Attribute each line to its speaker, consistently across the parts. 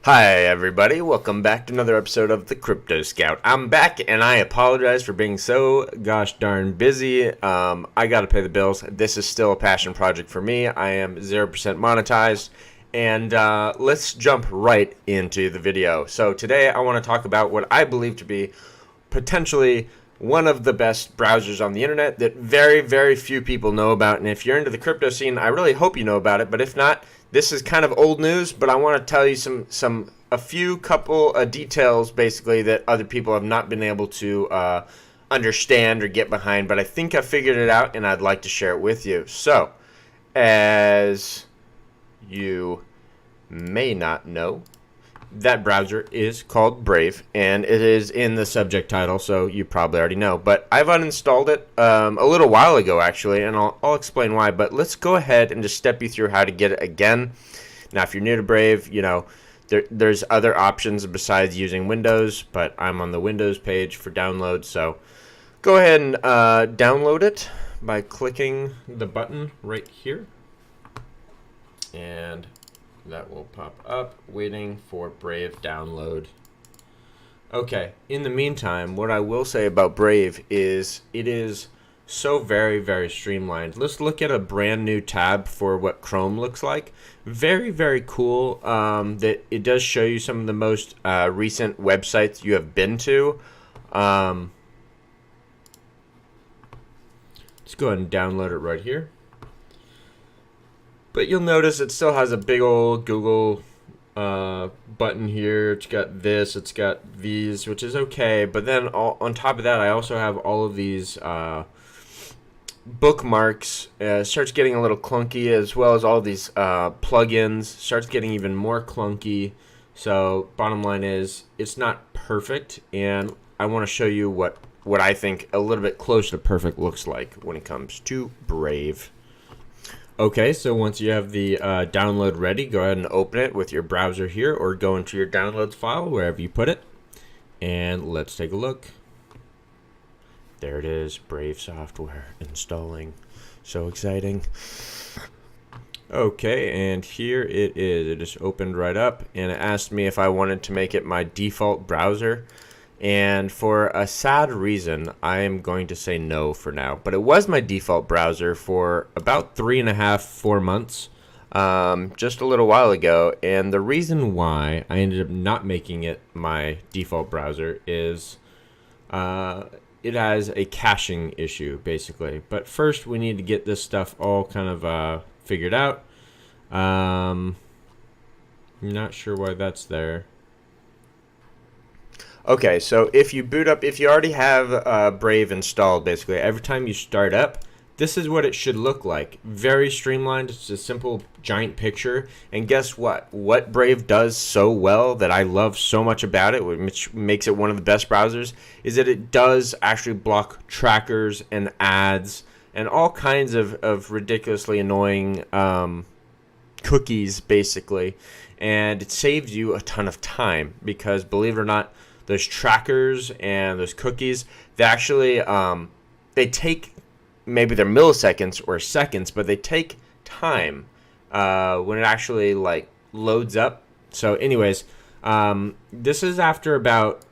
Speaker 1: Hi everybody, welcome back to another episode of the Crypto Scout. I'm back and I apologize for being so gosh darn busy. I gotta pay the bills. This is still a passion project for me. I am 0% monetized, and let's jump right into the video. So today I want to talk about what I believe to be potentially one of the best browsers on the internet that very few people know about. And if you're into the crypto scene, I really hope you know about it, but if not, this is kind of old news, but I want to tell you a few couple details basically that other people have not been able to understand or get behind, but I think I figured it out and I'd like to share it with you. So, as you may not know, that browser is called Brave, and it is in the subject title, so you probably already know. But I've uninstalled it a little while ago, actually, and I'll explain why. But let's go ahead and just step you through how to get it again. Now, if you're new to Brave, there's other options besides using Windows, but I'm on the Windows page for download, so go ahead and download it by clicking the button right here. And that will pop up, waiting for Brave download. Okay, in the meantime, what I will say about Brave is it is so very streamlined. Let's look at a brand new tab for what Chrome looks like. Very cool that it does show you some of the most recent websites you have been to. Let's go ahead and download it right here. But you'll notice it still has a big old Google button here. It's got this, it's got these, which is okay. But then on top of that, I also have all of these bookmarks. Starts getting a little clunky, as well as all of these plugins. Starts getting even more clunky. So bottom line is, it's not perfect, and I want to show you what I think a little bit close to perfect looks like when it comes to Brave. Okay, so once you have the download ready, go ahead and open it with your browser here, or go into your downloads file, wherever you put it. And let's take a look. There it is, Brave software installing. So exciting. Okay, and here it is. It just opened right up, and it asked me if I wanted to make it my default browser. And for a sad reason, I am going to say no for now. But it was my default browser for about 3.5–4 months, just a little while ago. And the reason why I ended up not making it my default browser is it has a caching issue, basically. But first, we need to get this stuff all kind of figured out. I'm not sure why that's there. Okay, so if you boot up, if you already have Brave installed, basically, every time you start up, this is what it should look like. Very streamlined. It's a simple giant picture. And guess what? What Brave does so well, that I love so much about it, which makes it one of the best browsers, is that it does actually block trackers and ads and all kinds of ridiculously annoying cookies, basically. And it saves you a ton of time because, believe it or not, those trackers and those cookies, they actually they take, maybe they're milliseconds or seconds, but they take time when it actually like loads up. So anyways, this is after about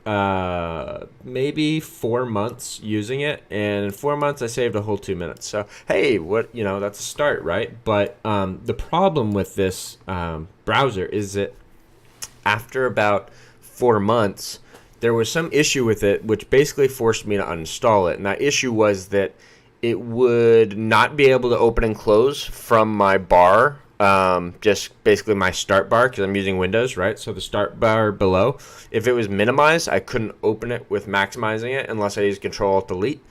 Speaker 1: maybe 4 months using it, and in 4 months I saved a whole 2 minutes. So hey, that's a start, right? But the problem with this browser is that after about 4 months, there was some issue with it, which basically forced me to uninstall it. And that issue was that it would not be able to open and close from my bar, just basically my start bar, because I'm using Windows, right? So the start bar below, if it was minimized, I couldn't open it with maximizing it unless I used Control-Alt-Delete.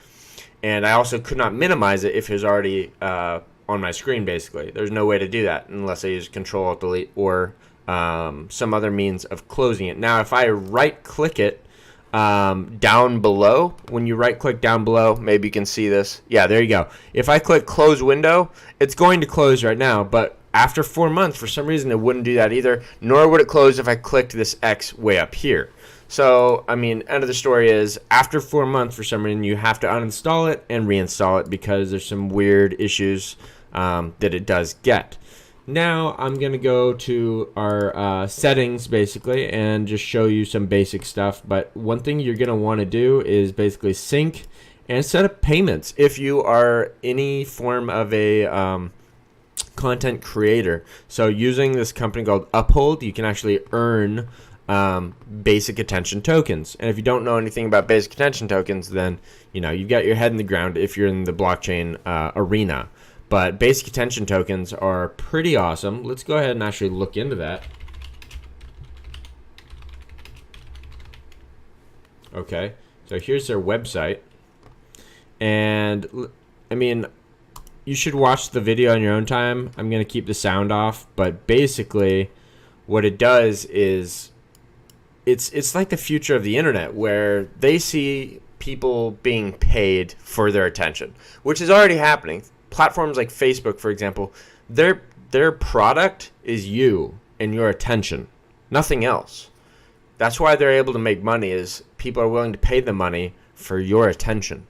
Speaker 1: And I also could not minimize it if it was already on my screen, basically. There's no way to do that unless I use Control-Alt-Delete or some other means of closing it. Now, if I right-click it down below, when you right-click down below, maybe you can see this. Yeah, there you go. If I click Close Window, it's going to close right now, but after 4 months, for some reason, it wouldn't do that either, nor would it close if I clicked this X way up here. So, I mean, end of the story is, after 4 months, for some reason, you have to uninstall it and reinstall it because there's some weird issues that it does get. Now I'm going to go to our settings basically and just show you some basic stuff. But one thing you're going to want to do is basically sync and set up payments if you are any form of a content creator. So using this company called Uphold, you can actually earn basic attention tokens. And if you don't know anything about basic attention tokens, then you've got your head in the ground if you're in the blockchain arena. But basic attention tokens are pretty awesome. Let's go ahead and actually look into that. Okay, so here's their website. And I mean, you should watch the video on your own time. I'm going to keep the sound off, but basically what it does is it's like the future of the internet, where they see people being paid for their attention, which is already happening. Platforms like Facebook, for example, their product is you and your attention, nothing else. That's why they're able to make money, is people are willing to pay the money for your attention.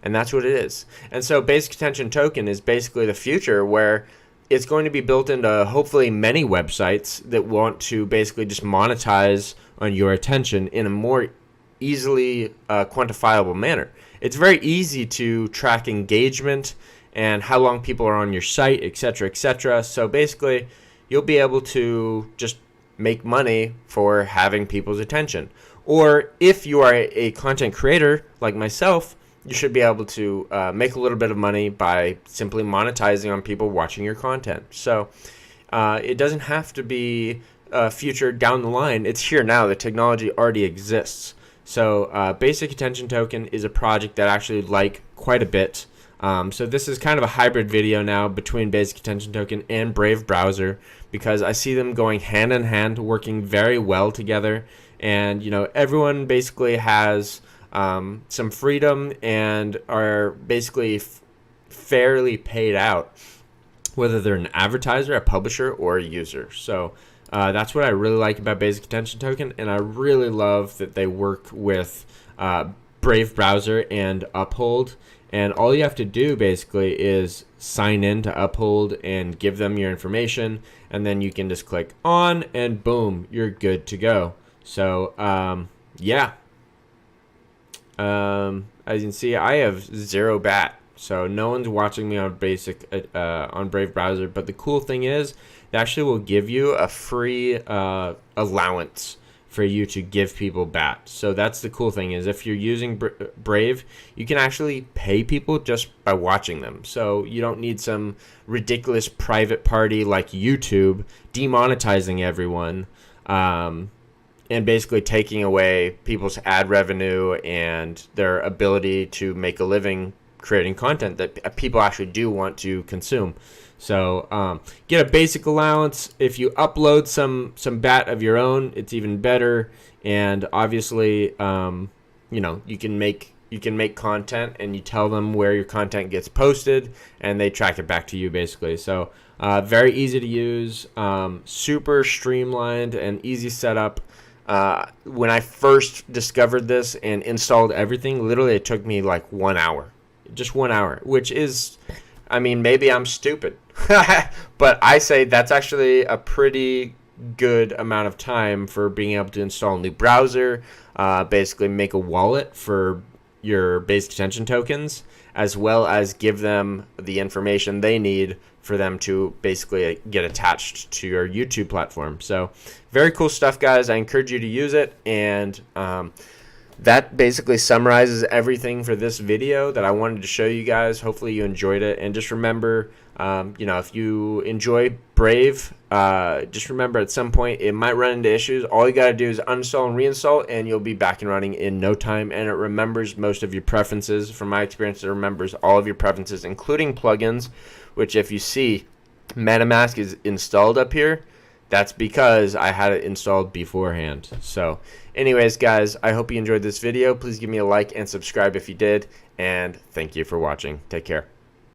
Speaker 1: And that's what it is. And so basic attention token is basically the future, where it's going to be built into hopefully many websites that want to basically just monetize on your attention in a more easily quantifiable manner. It's very easy to track engagement and how long people are on your site, etc., etc. So basically, you'll be able to just make money for having people's attention. Or if you are a content creator like myself, you should be able to make a little bit of money by simply monetizing on people watching your content. So it doesn't have to be a future down the line. It's here now. The technology already exists. So Basic Attention Token is a project that I actually like quite a bit. So this is kind of a hybrid video now between Basic Attention Token and Brave Browser, because I see them going hand in hand, working very well together. And everyone basically has some freedom and are basically fairly paid out, whether they're an advertiser, a publisher, or a user. So that's what I really like about Basic Attention Token, and I really love that they work with Brave Browser and Uphold. And all you have to do basically is sign in to Uphold and give them your information, and then you can just click on and boom, you're good to go. So yeah. As you can see, I have 0 BAT, so no one's watching me on on Brave Browser. But the cool thing is, they actually will give you a free allowance for you to give people BAT. So that's the cool thing, is if you're using Brave, you can actually pay people just by watching them. So you don't need some ridiculous private party like YouTube demonetizing everyone. And basically taking away people's ad revenue and their ability to make a living creating content that people actually do want to consume. So get a basic allowance. If you upload some BAT of your own, it's even better. And obviously, you can make content, and you tell them where your content gets posted, and they track it back to you basically. So very easy to use, super streamlined and easy setup. When I first discovered this and installed everything, literally it took me like 1 hour. Just 1 hour, which is, I mean, maybe I'm stupid. But I say that's actually a pretty good amount of time for being able to install a new browser, basically make a wallet for your basic attention tokens, as well as give them the information they need for them to basically get attached to your YouTube platform. So very cool stuff, guys. I encourage you to use it. And that basically summarizes everything for this video that I wanted to show you guys. Hopefully you enjoyed it. And just remember, if you enjoy Brave, just remember at some point it might run into issues. All you got to do is uninstall and reinstall, and you'll be back and running in no time. And it remembers most of your preferences. From my experience, it remembers all of your preferences, including plugins, which if you see MetaMask is installed up here, that's because I had it installed beforehand. So anyways, guys, I hope you enjoyed this video. Please give me a like and subscribe if you did. And thank you for watching. Take care.